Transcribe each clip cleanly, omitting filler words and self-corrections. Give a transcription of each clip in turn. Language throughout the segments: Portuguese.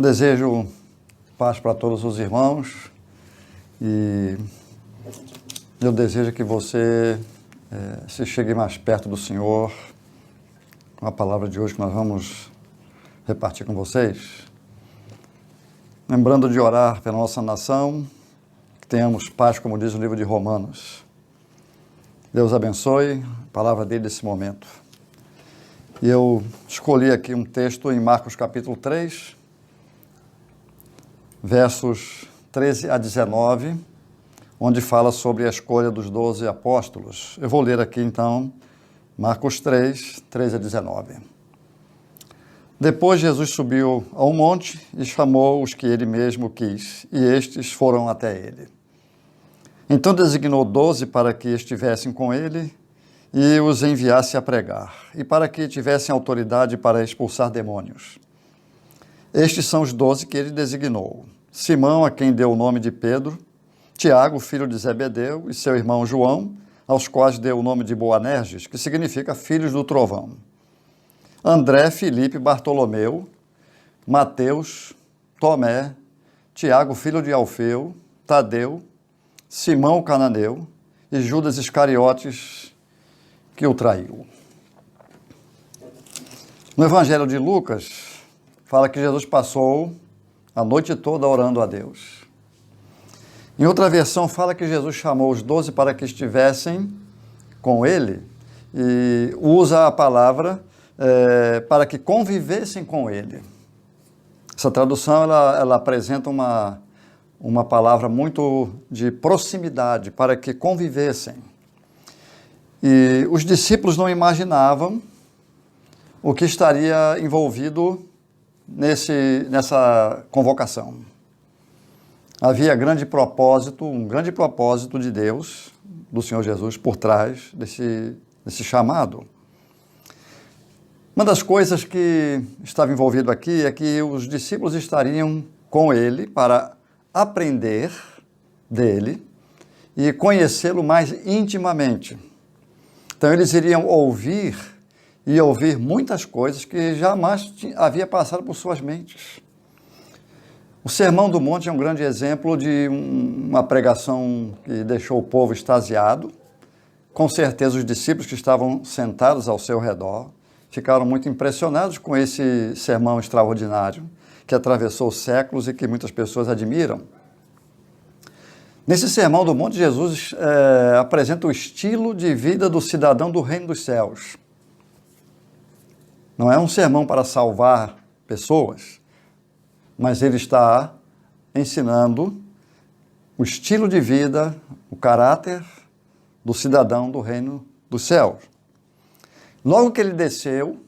Desejo paz para todos os irmãos e eu desejo que você se chegue mais perto do Senhor com a palavra de hoje que nós vamos repartir com vocês. Lembrando de orar pela nossa nação, que tenhamos paz, como diz o livro de Romanos. Deus abençoe a palavra dele nesse momento. E eu escolhi aqui um texto em Marcos capítulo 3, versos 13 a 19, onde fala sobre a escolha dos 12 apóstolos. Eu vou ler aqui então, Marcos 3, 13 a 19. Depois Jesus subiu ao monte e chamou os que ele mesmo quis, e estes foram até ele. Então designou 12 para que estivessem com ele e os enviasse a pregar, e para que tivessem autoridade para expulsar demônios. Estes são os 12 que ele designou: Simão, a quem deu o nome de Pedro, Tiago, filho de Zebedeu, e seu irmão João, aos quais deu o nome de Boanerges, que significa filhos do trovão. André, Filipe, Bartolomeu, Mateus, Tomé, Tiago, filho de Alfeu, Tadeu, Simão, o cananeu, e Judas Iscariotes, que o traiu. No Evangelho de Lucas, fala que Jesus passou a noite toda orando a Deus. Em outra versão, fala que Jesus chamou os 12 para que estivessem com ele e usa a palavra para que convivessem com ele. Essa tradução ela apresenta uma palavra muito de proximidade, para que convivessem. E os discípulos não imaginavam o que estaria envolvido nessa convocação. Havia um grande propósito de Deus, do Senhor Jesus, por trás desse chamado. Uma das coisas que estava envolvido aqui é que os discípulos estariam com ele para aprender dele e conhecê-lo mais intimamente. Então eles iriam ouvir muitas coisas que jamais havia passado por suas mentes. O Sermão do Monte é um grande exemplo de uma pregação que deixou o povo extasiado. Com certeza os discípulos que estavam sentados ao seu redor ficaram muito impressionados com esse sermão extraordinário que atravessou séculos e que muitas pessoas admiram. Nesse Sermão do Monte, Jesus apresenta o estilo de vida do cidadão do reino dos céus. Não é um sermão para salvar pessoas, mas ele está ensinando o estilo de vida, o caráter do cidadão do reino dos céus. Logo que ele desceu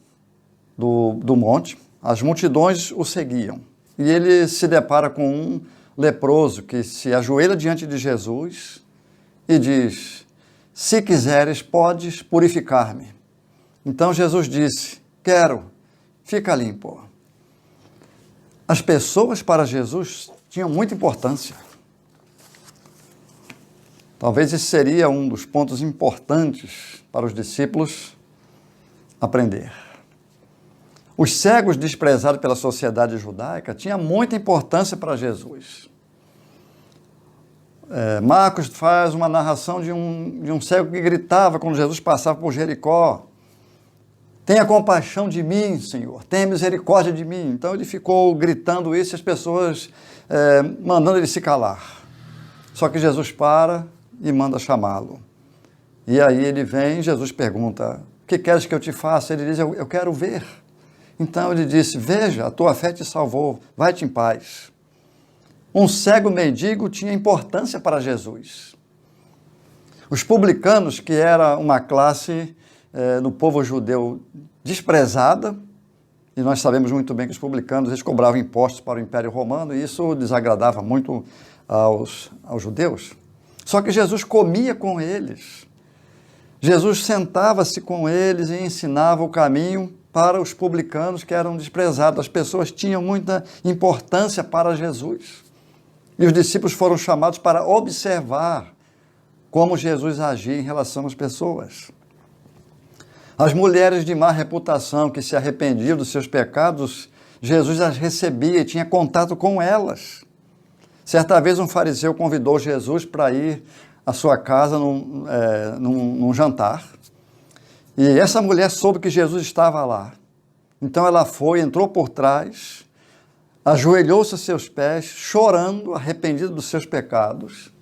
do monte, as multidões o seguiam. E ele se depara com um leproso que se ajoelha diante de Jesus e diz: se quiseres, podes purificar-me. Então Jesus disse: quero, fica limpo. As pessoas para Jesus tinham muita importância. Talvez esse seria um dos pontos importantes para os discípulos aprender. Os cegos desprezados pela sociedade judaica tinham muita importância para Jesus. Marcos faz uma narração de um cego que gritava quando Jesus passava por Jericó: tenha compaixão de mim, Senhor, tenha misericórdia de mim. Então ele ficou gritando isso e as pessoas mandando ele se calar. Só que Jesus para e manda chamá-lo. E aí ele vem, Jesus pergunta: o que queres que eu te faça? Ele diz: eu quero ver. Então ele disse: veja, a tua fé te salvou, vai-te em paz. Um cego mendigo tinha importância para Jesus. Os publicanos, que era uma classe no povo judeu desprezada, e nós sabemos muito bem que os publicanos eles cobravam impostos para o Império Romano, e isso desagradava muito aos judeus. Só que Jesus comia com eles. Jesus sentava-se com eles e ensinava o caminho para os publicanos que eram desprezados. As pessoas tinham muita importância para Jesus. E os discípulos foram chamados para observar como Jesus agia em relação às pessoas. As mulheres de má reputação que se arrependiam dos seus pecados, Jesus as recebia e tinha contato com elas. Certa vez um fariseu convidou Jesus para ir à sua casa num jantar. E essa mulher soube que Jesus estava lá. Então ela foi, entrou por trás, ajoelhou-se a seus pés, chorando, arrependida dos seus pecados.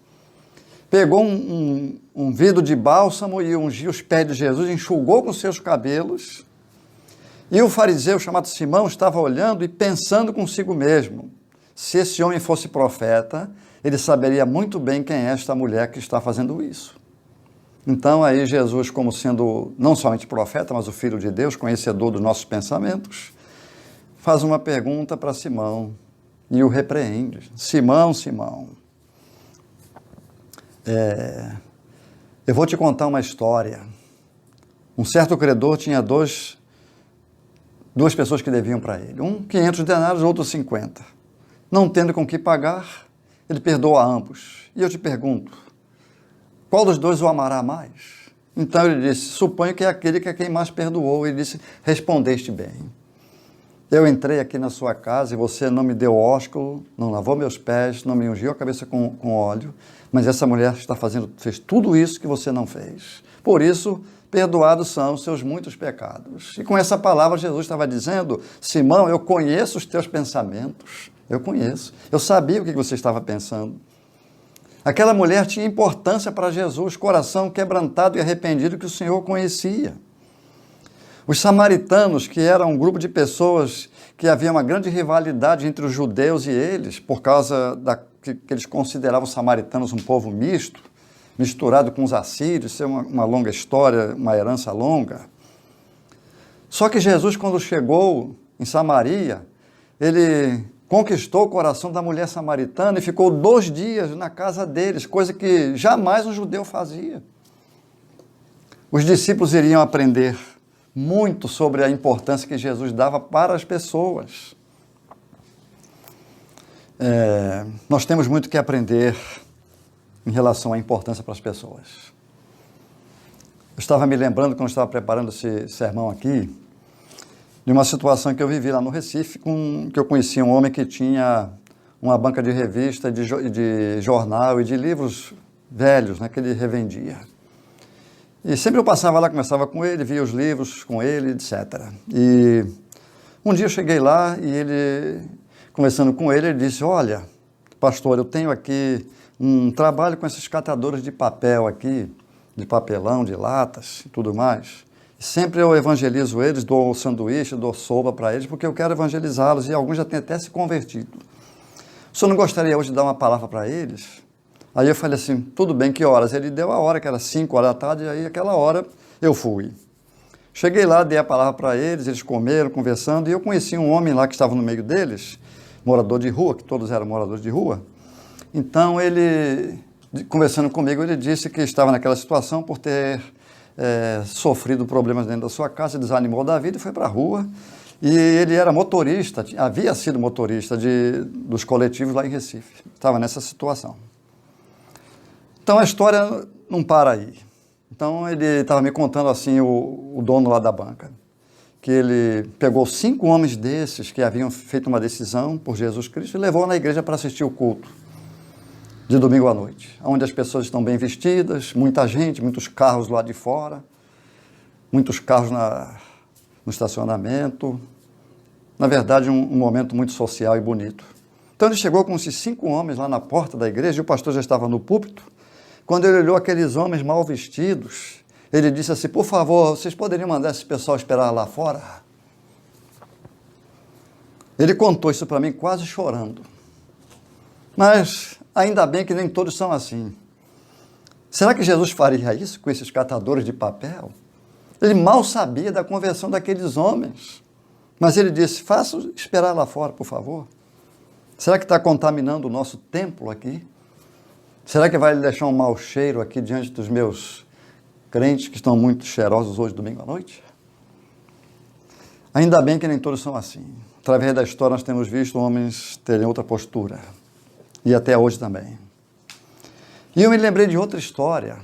Pegou um vidro de bálsamo e ungiu os pés de Jesus, enxugou com seus cabelos. E o fariseu, chamado Simão, estava olhando e pensando consigo mesmo: se esse homem fosse profeta, ele saberia muito bem quem é esta mulher que está fazendo isso. Então aí Jesus, como sendo não somente profeta, mas o Filho de Deus, conhecedor dos nossos pensamentos, faz uma pergunta para Simão e o repreende. Simão, Simão, eu vou te contar uma história. Um certo credor tinha duas pessoas que deviam para ele. Um 500 denários, outro 50. Não tendo com que pagar, ele perdoa a ambos. E eu te pergunto, qual dos dois o amará mais? Então ele disse: suponho que é aquele que é quem mais perdoou. Ele disse: respondeste bem. Eu entrei aqui na sua casa e você não me deu ósculo, não lavou meus pés, não me ungiu a cabeça com óleo, mas essa mulher fez tudo isso que você não fez. Por isso, perdoados são os seus muitos pecados. E com essa palavra Jesus estava dizendo: Simão, eu conheço os teus pensamentos, eu conheço, eu sabia o que você estava pensando. Aquela mulher tinha importância para Jesus, coração quebrantado e arrependido que o Senhor conhecia. Os samaritanos, que eram um grupo de pessoas que havia uma grande rivalidade entre os judeus e eles, por causa que eles consideravam os samaritanos um povo misto, misturado com os assírios, isso é uma longa história, uma herança longa. Só que Jesus, quando chegou em Samaria, ele conquistou o coração da mulher samaritana e ficou 2 dias na casa deles, coisa que jamais um judeu fazia. Os discípulos iriam aprender muito sobre a importância que Jesus dava para as pessoas. Nós temos muito que aprender em relação à importância para as pessoas. Eu estava me lembrando, quando estava preparando esse sermão aqui, de uma situação que eu vivi lá no Recife, que eu conhecia um homem que tinha uma banca de revista, de jornal e de livros velhos, né, que ele revendia. E sempre eu passava lá, conversava com ele, via os livros com ele, etc. E um dia eu cheguei lá e ele, conversando com ele, ele disse: olha, pastor, eu tenho aqui um trabalho com esses catadores de papel aqui, de papelão, de latas e tudo mais. Sempre eu evangelizo eles, dou sanduíche, dou sopa para eles, porque eu quero evangelizá-los, e alguns já têm até se convertido. O senhor não gostaria hoje de dar uma palavra para eles? Aí eu falei assim: tudo bem, que horas? Ele deu a hora, que era 5 horas da tarde, e aí aquela hora eu fui. Cheguei lá, dei a palavra para eles, eles comeram, conversando, e eu conheci um homem lá que estava no meio deles, morador de rua, que todos eram moradores de rua. Então ele, conversando comigo, ele disse que estava naquela situação por ter sofrido problemas dentro da sua casa, desanimou da vida e foi para a rua. E ele era motorista, havia sido motorista dos coletivos lá em Recife, estava nessa situação. Então a história não para aí. Então ele estava me contando assim, o dono lá da banca, que ele pegou 5 homens desses que haviam feito uma decisão por Jesus Cristo e levou na igreja para assistir o culto de domingo à noite, onde as pessoas estão bem vestidas, muita gente, muitos carros lá de fora, muitos carros no estacionamento. Na verdade, um momento muito social e bonito. Então ele chegou com esses 5 homens lá na porta da igreja, e o pastor já estava no púlpito. Quando ele olhou aqueles homens mal vestidos, ele disse assim: por favor, vocês poderiam mandar esse pessoal esperar lá fora? Ele contou isso para mim quase chorando. Mas ainda bem que nem todos são assim. Será que Jesus faria isso com esses catadores de papel? Ele mal sabia da conversão daqueles homens. Mas ele disse: faça esperar lá fora, por favor. Será que está contaminando o nosso templo aqui? Será que vai deixar um mau cheiro aqui diante dos meus crentes que estão muito cheirosos hoje, domingo à noite? Ainda bem que nem todos são assim. Através da história nós temos visto homens terem outra postura. E até hoje também. E eu me lembrei de outra história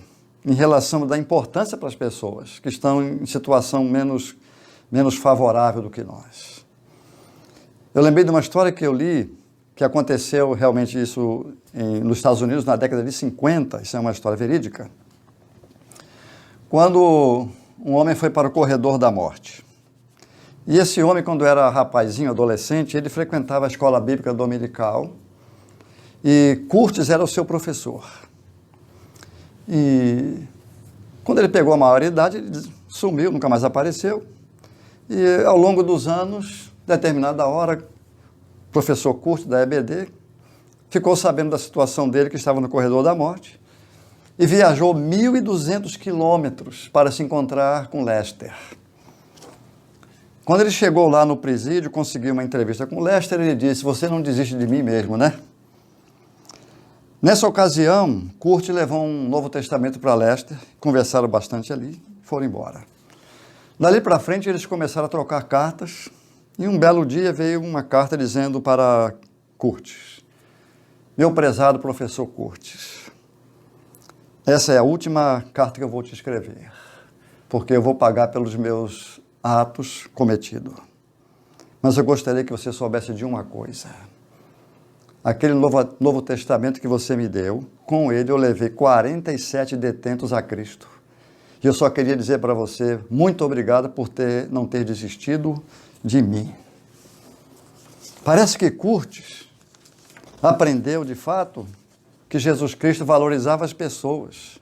em relação da importância para as pessoas que estão em situação menos favorável do que nós. Eu lembrei de uma história que eu li, que aconteceu realmente isso nos Estados Unidos na década de 50, isso é uma história verídica, quando um homem foi para o corredor da morte. E esse homem, quando era rapazinho, adolescente, ele frequentava a escola bíblica dominical e Curtis era o seu professor. E quando ele pegou a maioridade, ele sumiu, nunca mais apareceu. E ao longo dos anos, determinada hora, o professor Curtis, da EBD, ficou sabendo da situação dele, que estava no corredor da morte, e viajou 1.200 quilômetros para se encontrar com Lester. Quando ele chegou lá no presídio, conseguiu uma entrevista com Lester, ele disse: "Você não desiste de mim mesmo, né?" Nessa ocasião, Curtis levou um Novo Testamento para Lester, conversaram bastante ali, foram embora. Dali para frente, eles começaram a trocar cartas, e um belo dia veio uma carta dizendo para Curtis: "Meu prezado professor Curtis, essa é a última carta que eu vou te escrever, porque eu vou pagar pelos meus atos cometidos. Mas eu gostaria que você soubesse de uma coisa. Aquele Novo Testamento que você me deu, com ele eu levei 47 detentos a Cristo. E eu só queria dizer para você, muito obrigado por não ter desistido de mim." Parece que Curtis aprendeu, de fato, que Jesus Cristo valorizava as pessoas.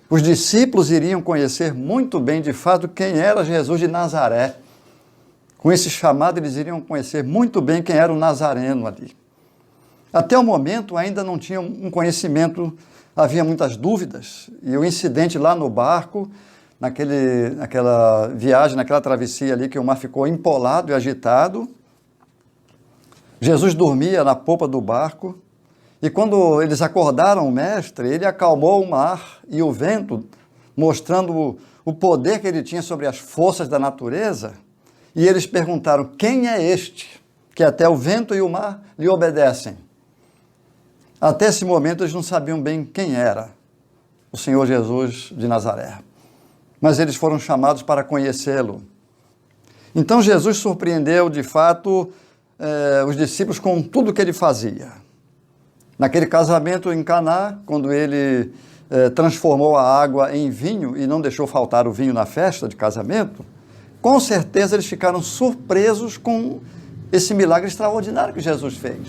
Os discípulos iriam conhecer muito bem, de fato, quem era Jesus de Nazaré. Com esse chamado, eles iriam conhecer muito bem quem era o nazareno ali. Até o momento, ainda não tinham um conhecimento, havia muitas dúvidas. E o incidente lá no barco, naquela viagem, naquela travessia ali, que o mar ficou empolado e agitado. Jesus dormia na popa do barco. E quando eles acordaram o mestre, ele acalmou o mar e o vento, mostrando o poder que ele tinha sobre as forças da natureza. E eles perguntaram: "Quem é este, que até o vento e o mar lhe obedecem?" Até esse momento eles não sabiam bem quem era o Senhor Jesus de Nazaré. Mas eles foram chamados para conhecê-lo. Então Jesus surpreendeu, de fato, os discípulos com tudo que ele fazia. Naquele casamento em Caná, quando ele transformou a água em vinho e não deixou faltar o vinho na festa de casamento, com certeza eles ficaram surpresos com esse milagre extraordinário que Jesus fez.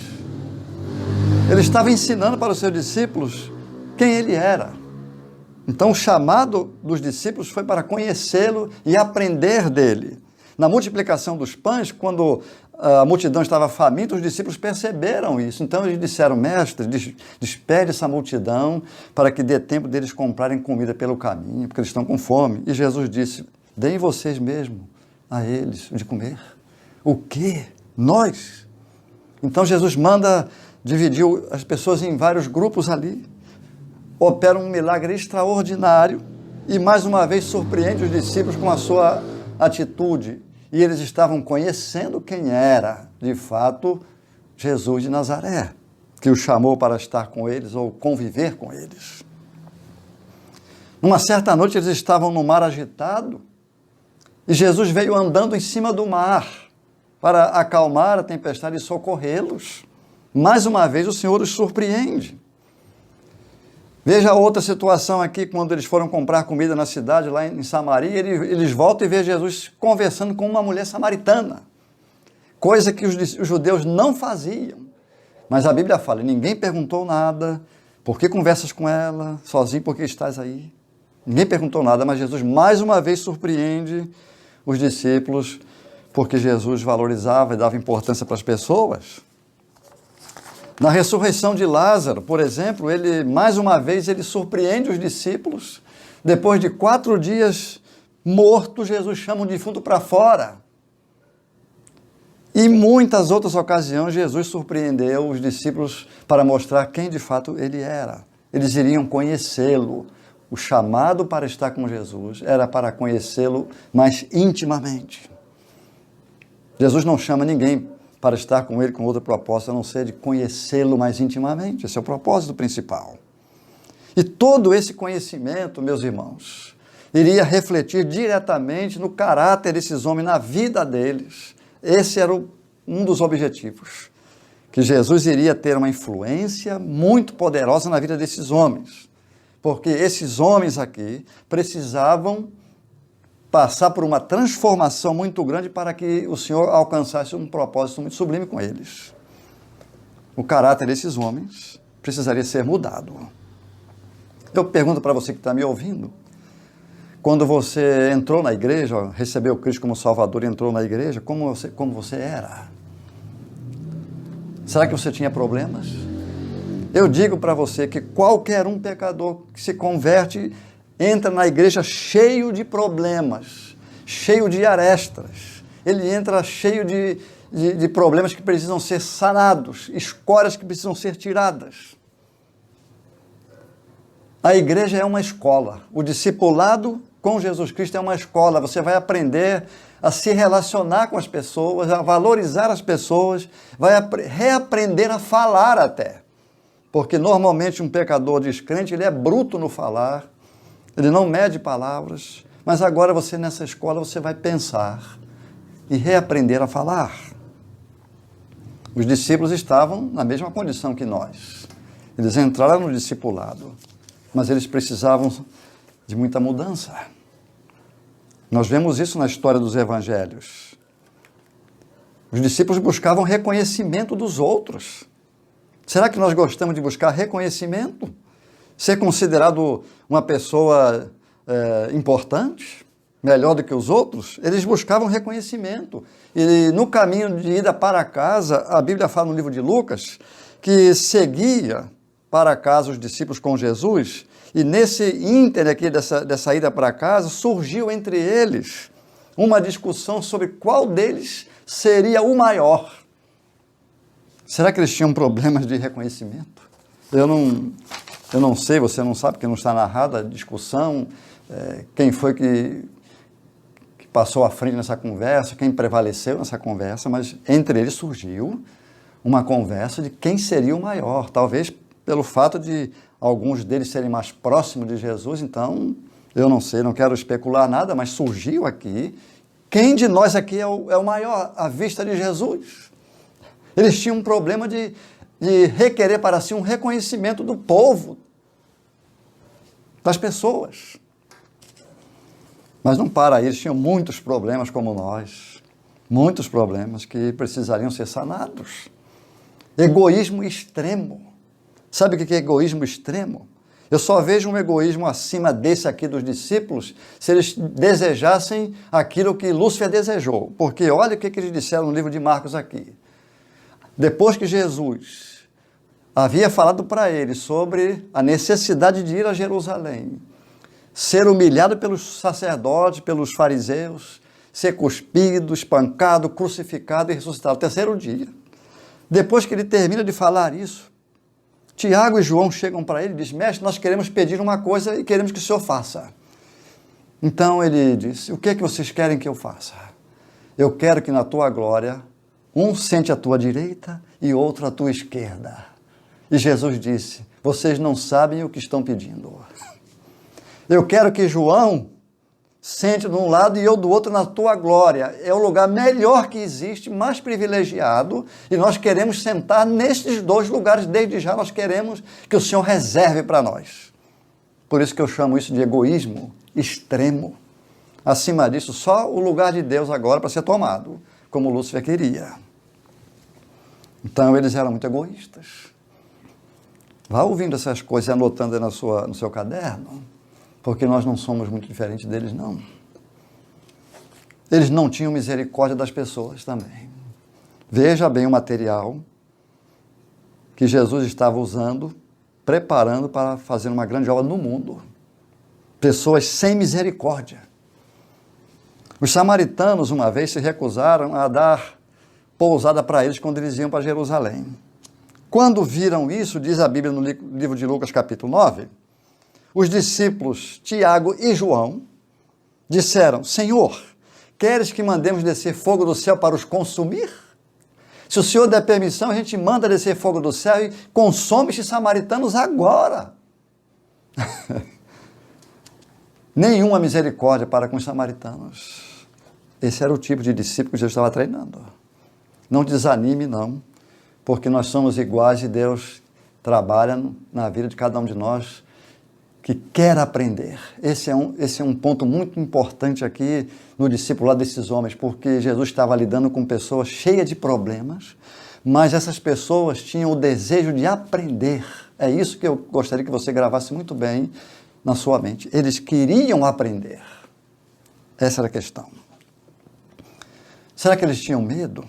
Ele estava ensinando para os seus discípulos quem ele era. Então o chamado dos discípulos foi para conhecê-lo e aprender dele. Na multiplicação dos pães, quando a multidão estava faminta, os discípulos perceberam isso. Então eles disseram: "Mestre, despede essa multidão para que dê tempo deles comprarem comida pelo caminho, porque eles estão com fome." E Jesus disse: "Deem vocês mesmo a eles de comer." O quê? Nós? Então Jesus dividiu as pessoas em vários grupos ali, opera um milagre extraordinário e mais uma vez surpreende os discípulos com a sua atitude. E eles estavam conhecendo quem era, de fato, Jesus de Nazaré, que os chamou para estar com eles ou conviver com eles. Numa certa noite eles estavam no mar agitado e Jesus veio andando em cima do mar para acalmar a tempestade e socorrê-los. Mais uma vez o Senhor os surpreende. Veja outra situação aqui, quando eles foram comprar comida na cidade, lá em Samaria, eles voltam e vê Jesus conversando com uma mulher samaritana, coisa que os judeus não faziam. Mas a Bíblia fala: "Ninguém perguntou nada, por que conversas com ela, sozinho, por que estás aí?" Ninguém perguntou nada, mas Jesus mais uma vez surpreende os discípulos, porque Jesus valorizava e dava importância para as pessoas. Na ressurreição de Lázaro, por exemplo, mais uma vez ele surpreende os discípulos. Depois de 4 dias morto, Jesus chama o defunto para fora. E em muitas outras ocasiões, Jesus surpreendeu os discípulos para mostrar quem de fato ele era. Eles iriam conhecê-lo. O chamado para estar com Jesus era para conhecê-lo mais intimamente. Jesus não chama ninguém para estar com ele com outra proposta, a não ser de conhecê-lo mais intimamente. Esse é o propósito principal. E todo esse conhecimento, meus irmãos, iria refletir diretamente no caráter desses homens, na vida deles. Esse era o um dos objetivos, que Jesus iria ter uma influência muito poderosa na vida desses homens, porque esses homens aqui precisavam passar por uma transformação muito grande para que o Senhor alcançasse um propósito muito sublime com eles. O caráter desses homens precisaria ser mudado. Eu pergunto para você que está me ouvindo, quando você entrou na igreja, recebeu Cristo como Salvador e entrou na igreja, como você era? Será que você tinha problemas? Eu digo para você que qualquer um pecador que se converte entra na igreja cheio de problemas, cheio de arestas. Ele entra cheio de problemas que precisam ser sanados, escórias que precisam ser tiradas. A igreja é uma escola. O discipulado com Jesus Cristo é uma escola. Você vai aprender a se relacionar com as pessoas, a valorizar as pessoas, vai reaprender a falar até. Porque normalmente um pecador descrente, ele é bruto no falar, ele não mede palavras, mas agora você nessa escola você vai pensar e reaprender a falar. Os discípulos estavam na mesma condição que nós. Eles entraram no discipulado, mas eles precisavam de muita mudança. Nós vemos isso na história dos evangelhos. Os discípulos buscavam reconhecimento dos outros. Será que nós gostamos de buscar reconhecimento? Ser considerado uma pessoa importante, melhor do que os outros? Eles buscavam reconhecimento. E no caminho de ida para casa, a Bíblia fala no livro de Lucas, que seguia para casa os discípulos com Jesus, e nesse ínter aqui dessa ida para casa, surgiu entre eles uma discussão sobre qual deles seria o maior. Será que eles tinham problemas de reconhecimento? Eu não sei, você não sabe, porque não está narrada a discussão, quem foi que passou à frente nessa conversa, quem prevaleceu nessa conversa, mas entre eles surgiu uma conversa de quem seria o maior, talvez pelo fato de alguns deles serem mais próximos de Jesus. Então, eu não sei, não quero especular nada, mas surgiu aqui, quem de nós aqui é o maior à vista de Jesus? Eles tinham um problema de requerer para si um reconhecimento do povo, das pessoas. Mas não para aí, eles tinham muitos problemas como nós, muitos problemas que precisariam ser sanados. Egoísmo extremo. Sabe o que é egoísmo extremo? Eu só vejo um egoísmo acima desse aqui dos discípulos se eles desejassem aquilo que Lúcifer desejou. Porque olha o que eles disseram no livro de Marcos aqui. Depois que Jesus havia falado para eles sobre a necessidade de ir a Jerusalém, ser humilhado pelos sacerdotes, pelos fariseus, ser cuspido, espancado, crucificado e ressuscitado no terceiro dia. Depois que ele termina de falar isso, Tiago e João chegam para ele e dizem: mestre, nós queremos pedir uma coisa e queremos que o senhor faça. Então ele disse: o que é que vocês querem que eu faça? Eu quero que na tua glória um sente à tua direita e outro à tua esquerda. E Jesus disse: vocês não sabem o que estão pedindo. Eu quero que João sente de um lado e eu do outro na tua glória. É o lugar melhor que existe, mais privilegiado, e nós queremos sentar nesses dois lugares. Desde já nós queremos que o Senhor reserve para nós. Por isso que eu chamo isso de egoísmo extremo. Acima disso, só o lugar de Deus agora para ser tomado, como Lúcifer queria. Então eles eram muito egoístas. Vá ouvindo essas coisas e anotando aí no seu caderno, porque nós não somos muito diferentes deles, não. Eles não tinham misericórdia das pessoas também. Veja bem o material que Jesus estava usando, preparando para fazer uma grande obra no mundo. Pessoas sem misericórdia. Os samaritanos, uma vez, se recusaram a dar pousada para eles quando eles iam para Jerusalém. Quando viram isso, diz a Bíblia no livro de Lucas, capítulo 9, os discípulos Tiago e João disseram: Senhor, queres que mandemos descer fogo do céu para os consumir? Se o Senhor der permissão, a gente manda descer fogo do céu e consome esses samaritanos agora. Nenhuma misericórdia para com os samaritanos. Esse era o tipo de discípulo que Jesus estava treinando. Não desanime, não, porque nós somos iguais e Deus trabalha na vida de cada um de nós que quer aprender. Esse é um ponto muito importante aqui no discipulado desses homens, porque Jesus estava lidando com pessoas cheias de problemas, mas essas pessoas tinham o desejo de aprender. É isso que eu gostaria que você gravasse muito bem na sua mente. Eles queriam aprender. Essa era a questão. Será que eles tinham medo?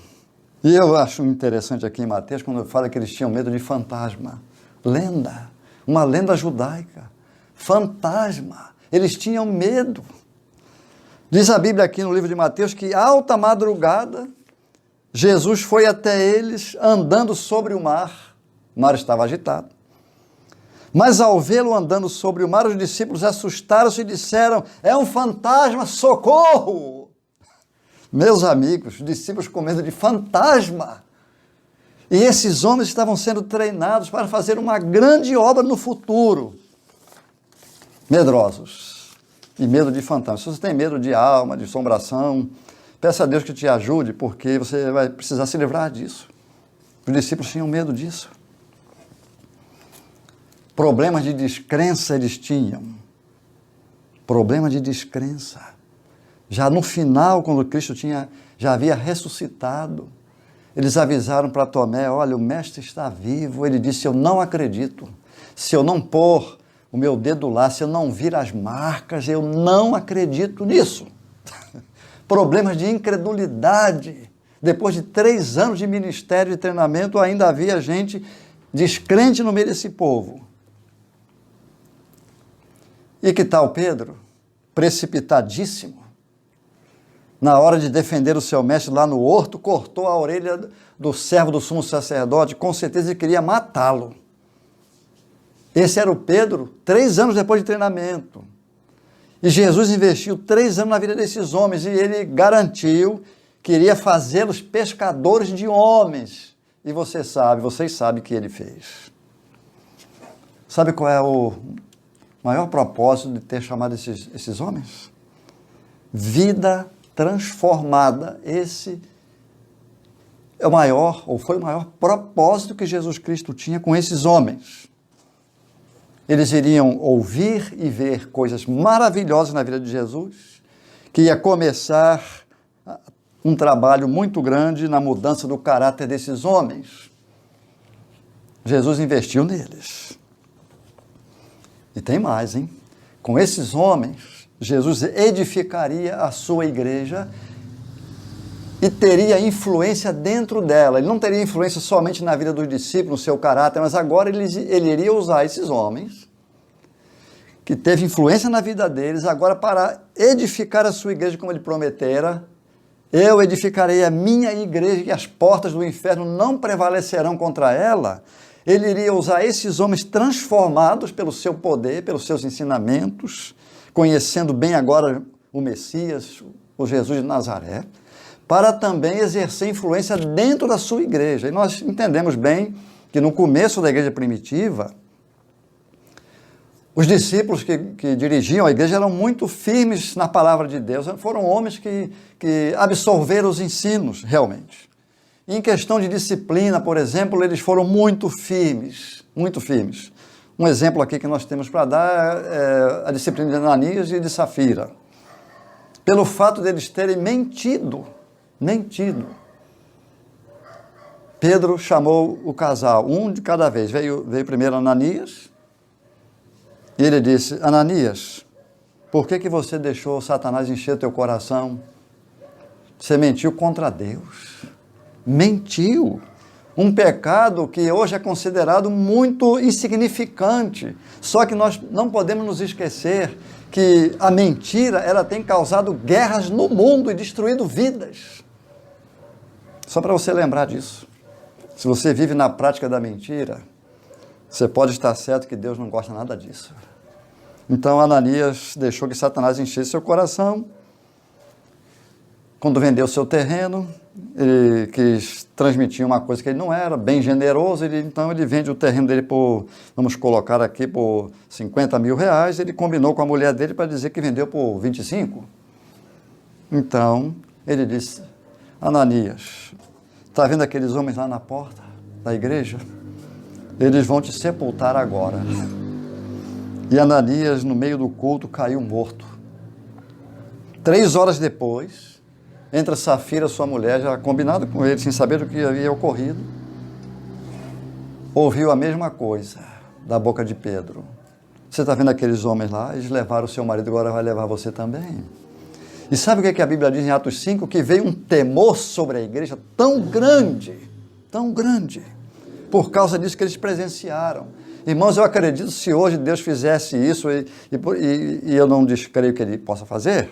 E eu acho interessante aqui em Mateus, quando fala que eles tinham medo de fantasma. Lenda, uma lenda judaica. Fantasma. Eles tinham medo. Diz a Bíblia aqui no livro de Mateus que, alta madrugada, Jesus foi até eles andando sobre o mar. O mar estava agitado. Mas ao vê-lo andando sobre o mar, os discípulos assustaram-se e disseram: é um fantasma, socorro! Meus amigos, os discípulos com medo de fantasma. E esses homens estavam sendo treinados para fazer uma grande obra no futuro. Medrosos e medo de fantasma. Se você tem medo de alma, de assombração, peça a Deus que te ajude, porque você vai precisar se livrar disso. Os discípulos tinham medo disso. Problemas de descrença eles tinham. Problema de descrença. Já no final, quando Cristo já havia ressuscitado, eles avisaram para Tomé: olha, o mestre está vivo. Ele disse: eu não acredito. Se eu não pôr o meu dedo lá, se eu não vir as marcas, eu não acredito nisso. Problemas de incredulidade. Depois de 3 anos de ministério e treinamento, ainda havia gente descrente no meio desse povo. E que tal Pedro? Precipitadíssimo. Na hora de defender o seu mestre lá no horto, cortou a orelha do servo do sumo sacerdote, com certeza ele queria matá-lo. Esse era o Pedro, 3 anos depois de treinamento. E Jesus investiu 3 anos na vida desses homens e ele garantiu que iria fazê-los pescadores de homens. E vocês sabem que ele fez. Sabe qual é o maior propósito de ter chamado esses homens? Vida transformada. Esse é o maior, ou foi o maior propósito que Jesus Cristo tinha com esses homens. Eles iriam ouvir e ver coisas maravilhosas na vida de Jesus, que ia começar um trabalho muito grande na mudança do caráter desses homens. Jesus investiu neles. E tem mais, hein? Com esses homens, Jesus edificaria a sua igreja e teria influência dentro dela. Ele não teria influência somente na vida dos discípulos, no seu caráter, mas agora ele iria usar esses homens, que teve influência na vida deles, agora para edificar a sua igreja, como ele prometera. Eu edificarei a minha igreja e as portas do inferno não prevalecerão contra ela. Ele iria usar esses homens transformados pelo seu poder, pelos seus ensinamentos, conhecendo bem agora o Messias, o Jesus de Nazaré, para também exercer influência dentro da sua igreja. E nós entendemos bem que no começo da igreja primitiva, os discípulos que dirigiam a igreja eram muito firmes na palavra de Deus, foram homens que absorveram os ensinos realmente. E em questão de disciplina, por exemplo, eles foram muito firmes, muito firmes. Um exemplo aqui que nós temos para dar é a disciplina de Ananias e de Safira. Pelo fato deles terem mentido, Pedro chamou o casal, um de cada vez. Veio primeiro Ananias, e ele disse: Ananias, por que você deixou Satanás encher teu coração? Você mentiu contra Deus. Mentiu. Um pecado que hoje é considerado muito insignificante. Só que nós não podemos nos esquecer que a mentira, ela tem causado guerras no mundo e destruído vidas. Só para você lembrar disso. Se você vive na prática da mentira, você pode estar certo que Deus não gosta nada disso. Então Ananias deixou que Satanás enchesse seu coração. Quando vendeu seu terreno, ele quis transmitir uma coisa que ele não era, bem generoso, então ele vende o terreno dele por, vamos colocar aqui, por 50 mil reais, ele combinou com a mulher dele para dizer que vendeu por 25. Então, ele disse: Ananias, Está vendo aqueles homens lá na porta da igreja? Eles vão te sepultar agora. E Ananias, no meio do culto, caiu morto. 3 horas depois, entra Safira, sua mulher, já combinado com ele, sem saber do que havia ocorrido, ouviu a mesma coisa da boca de Pedro. Você está vendo aqueles homens lá? Eles levaram o seu marido, agora vai levar você também. E sabe o que a Bíblia diz em Atos 5? Que veio um temor sobre a igreja tão grande, por causa disso que eles presenciaram. Irmãos, eu acredito, se hoje Deus fizesse isso, e eu não descreio que Ele possa fazer,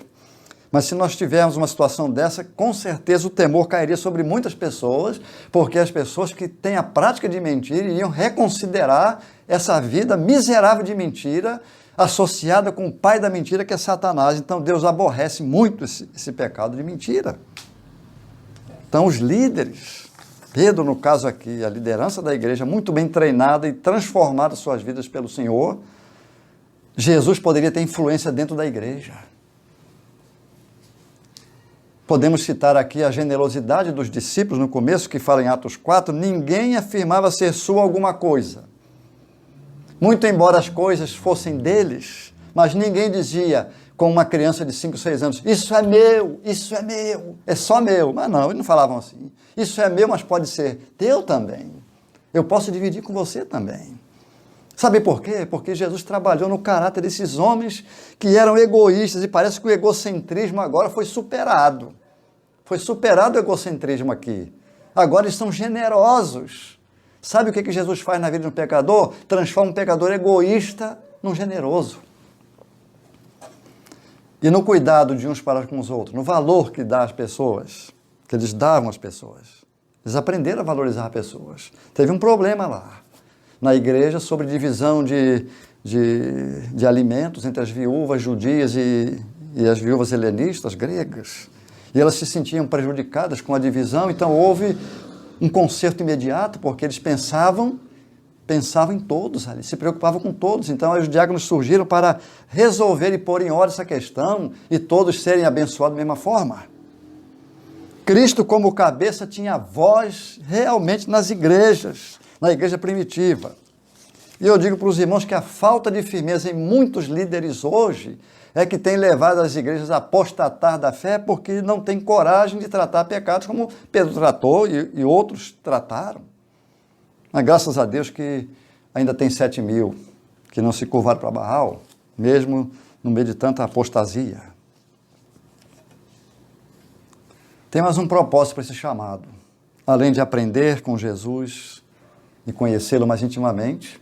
mas se nós tivermos uma situação dessa, com certeza o temor cairia sobre muitas pessoas, porque as pessoas que têm a prática de mentir iriam reconsiderar essa vida miserável de mentira, associada com o pai da mentira, que é Satanás. Então Deus aborrece muito esse pecado de mentira. Então os líderes, Pedro no caso aqui, a liderança da igreja, muito bem treinada e transformada suas vidas pelo Senhor, Jesus poderia ter influência dentro da igreja. Podemos citar aqui a generosidade dos discípulos no começo, que fala em Atos 4, ninguém afirmava ser sua alguma coisa. Muito embora as coisas fossem deles, mas ninguém dizia, como uma criança de 5, 6 anos, isso é meu, é só meu. Mas não, eles não falavam assim. Isso é meu, mas pode ser teu também. Eu posso dividir com você também. Sabe por quê? Porque Jesus trabalhou no caráter desses homens que eram egoístas, e parece que o egocentrismo agora foi superado. Foi superado o egocentrismo aqui. Agora eles são generosos. Sabe o que Jesus faz na vida de um pecador? Transforma um pecador egoísta num generoso. E no cuidado de uns para com os outros, no valor que dá às pessoas, que eles davam às pessoas. Eles aprenderam a valorizar pessoas. Teve um problema lá, na igreja, sobre divisão de alimentos entre as viúvas judias e as viúvas helenistas, gregas. E elas se sentiam prejudicadas com a divisão, então houve um conserto imediato, porque eles pensavam em todos ali, se preocupavam com todos. Então os diáconos surgiram para resolver e pôr em ordem essa questão e todos serem abençoados da mesma forma. Cristo, como cabeça, tinha voz realmente nas igrejas, na igreja primitiva. E eu digo para os irmãos que a falta de firmeza em muitos líderes hoje é que tem levado as igrejas a apostatar da fé, porque não tem coragem de tratar pecados como Pedro tratou e outros trataram. Mas graças a Deus que ainda tem 7.000 que não se curvaram para Baal, mesmo no meio de tanta apostasia. Tem mais um propósito para esse chamado. Além de aprender com Jesus e conhecê-lo mais intimamente,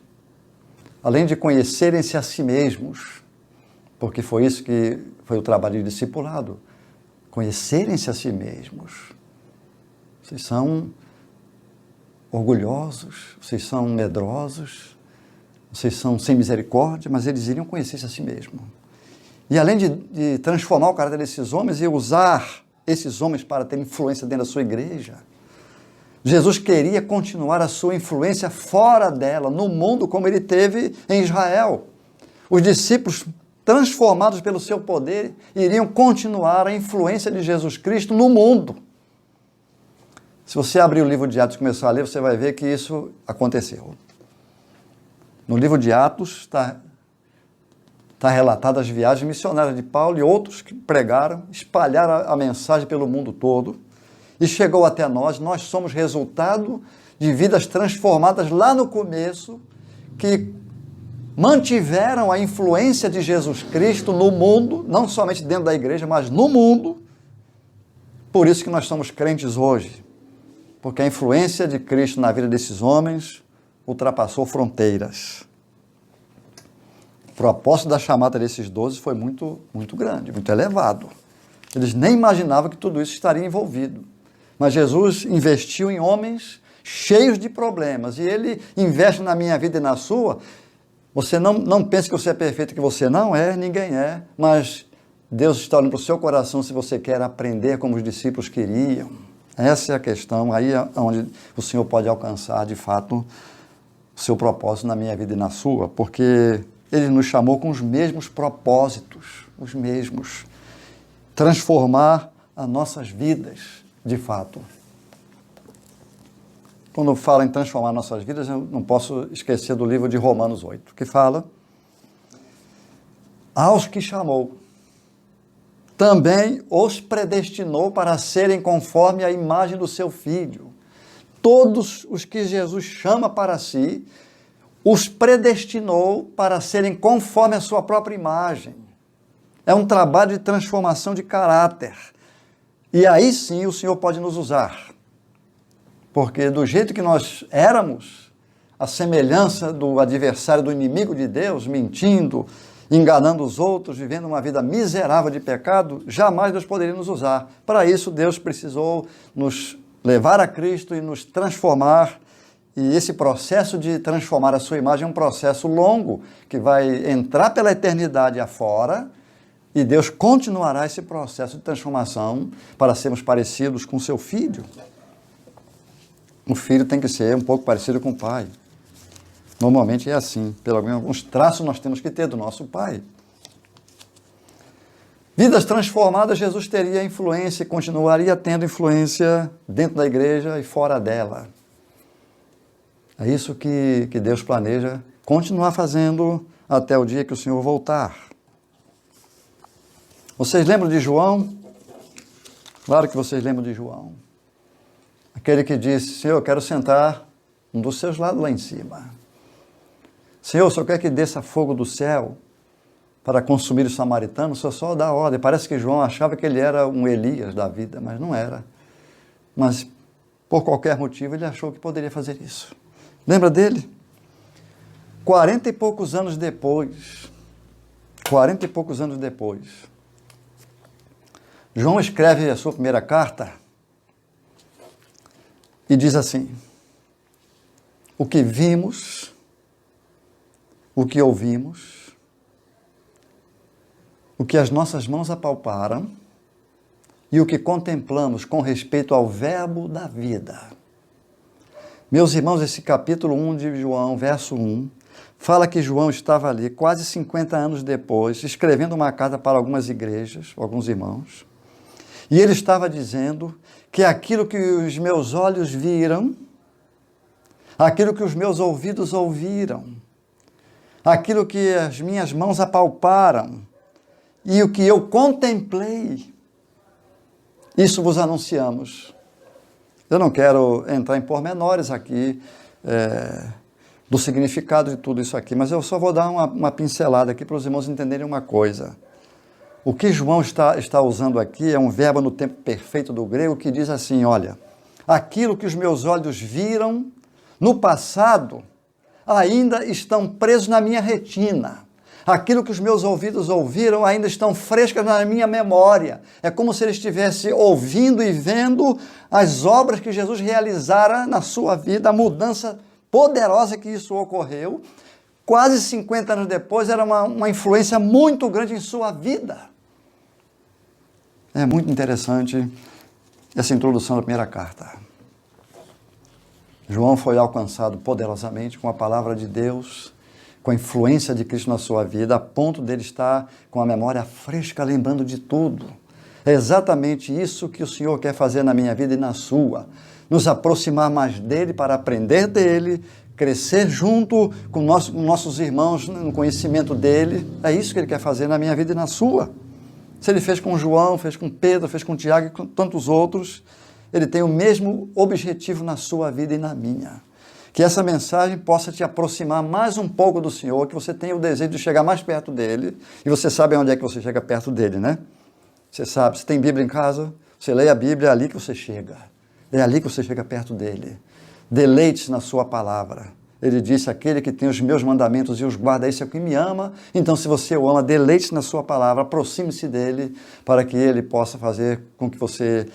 além de conhecerem-se a si mesmos, porque foi isso que foi o trabalho de discipulado, conhecerem-se a si mesmos. Vocês são orgulhosos, vocês são medrosos, vocês são sem misericórdia, mas eles iriam conhecer-se a si mesmo. E além de transformar o caráter desses homens e usar esses homens para ter influência dentro da sua igreja, Jesus queria continuar a sua influência fora dela, no mundo, como ele teve em Israel. Os discípulos, transformados pelo seu poder, iriam continuar a influência de Jesus Cristo no mundo. Se você abrir o livro de Atos e começar a ler, você vai ver que isso aconteceu. No livro de Atos está relatado as viagens missionárias de Paulo e outros que pregaram, espalharam a mensagem pelo mundo todo e chegou até nós. Nós somos resultado de vidas transformadas lá no começo, que mantiveram a influência de Jesus Cristo no mundo, não somente dentro da igreja, mas no mundo. Por isso que nós somos crentes hoje, porque a influência de Cristo na vida desses homens ultrapassou fronteiras. O propósito da chamada desses 12 foi muito, muito grande, muito elevado. Eles nem imaginavam que tudo isso estaria envolvido. Mas Jesus investiu em homens cheios de problemas, e Ele investe na minha vida e na sua. Você não pense que você é perfeito, que você não é, ninguém é, mas Deus está olhando para o seu coração se você quer aprender como os discípulos queriam. Essa é a questão, aí é onde o Senhor pode alcançar, de fato, o seu propósito na minha vida e na sua, porque Ele nos chamou com os mesmos propósitos, os mesmos. Transformar as nossas vidas, de fato. quando fala em transformar nossas vidas, eu não posso esquecer do livro de Romanos 8, que fala: aos que chamou, também os predestinou para serem conforme a imagem do seu Filho. Todos os que Jesus chama para si, os predestinou para serem conforme a sua própria imagem. É um trabalho de transformação de caráter. E aí sim o Senhor pode nos usar. Porque do jeito que nós éramos, a semelhança do adversário, do inimigo de Deus, mentindo, enganando os outros, vivendo uma vida miserável de pecado, jamais Deus poderia nos usar. Para isso, Deus precisou nos levar a Cristo e nos transformar. E esse processo de transformar a sua imagem é um processo longo, que vai entrar pela eternidade afora, e Deus continuará esse processo de transformação para sermos parecidos com o seu Filho. O filho tem que ser um pouco parecido com o pai. Normalmente é assim. Pelo menos alguns traços nós temos que ter do nosso pai. Vidas transformadas, Jesus teria influência e continuaria tendo influência dentro da igreja e fora dela. É isso que Deus planeja continuar fazendo até o dia que o Senhor voltar. Vocês lembram de João? Claro que vocês lembram de João. Aquele que disse: Senhor, eu quero sentar um dos seus lados lá em cima. Senhor, o Senhor quer que desça fogo do céu para consumir os samaritanos? O Senhor só dá ordem. Parece que João achava que ele era um Elias da vida, mas não era. Mas, por qualquer motivo, ele achou que poderia fazer isso. Lembra dele? 40 e poucos anos depois, João escreve a sua primeira carta e diz assim: o que vimos, o que ouvimos, o que as nossas mãos apalparam e o que contemplamos com respeito ao verbo da vida. Meus irmãos, esse capítulo 1 de João, verso 1, fala que João estava ali quase 50 anos depois, escrevendo uma carta para algumas igrejas, alguns irmãos, e ele estava dizendo que aquilo que os meus olhos viram, aquilo que os meus ouvidos ouviram, aquilo que as minhas mãos apalparam e o que eu contemplei, isso vos anunciamos. Eu não quero entrar em pormenores aqui do significado de tudo isso aqui, mas eu só vou dar uma pincelada aqui para os irmãos entenderem uma coisa. O que João está usando aqui é um verbo no tempo perfeito do grego que diz assim: olha, aquilo que os meus olhos viram no passado ainda estão presos na minha retina. Aquilo que os meus ouvidos ouviram ainda estão frescas na minha memória. É como se ele estivesse ouvindo e vendo as obras que Jesus realizara na sua vida, a mudança poderosa que isso ocorreu. Quase 50 anos depois, era uma influência muito grande em sua vida. É muito interessante essa introdução da primeira carta. João foi alcançado poderosamente com a palavra de Deus, com a influência de Cristo na sua vida, a ponto dele estar com a memória fresca, lembrando de tudo. É exatamente isso que o Senhor quer fazer na minha vida e na sua. Nos aproximar mais dele para aprender dele, crescer junto com nossos irmãos no conhecimento dele. É isso que ele quer fazer na minha vida e na sua. Se ele fez com João, fez com Pedro, fez com Tiago e com tantos outros, ele tem o mesmo objetivo na sua vida e na minha. Que essa mensagem possa te aproximar mais um pouco do Senhor, que você tenha o desejo de chegar mais perto dele. E você sabe onde é que você chega perto dele, né? Você sabe, você tem Bíblia em casa, você lê a Bíblia, é ali que você chega. É ali que você chega perto dele. Deleite-se na sua palavra. Ele disse: aquele que tem os meus mandamentos e os guarda, esse é o que me ama. Então, se você o ama, deleite-se na sua palavra, aproxime-se dele, para que ele possa fazer com que você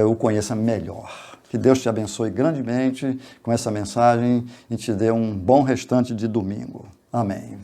o conheça melhor. Que Deus te abençoe grandemente com essa mensagem e te dê um bom restante de domingo. Amém.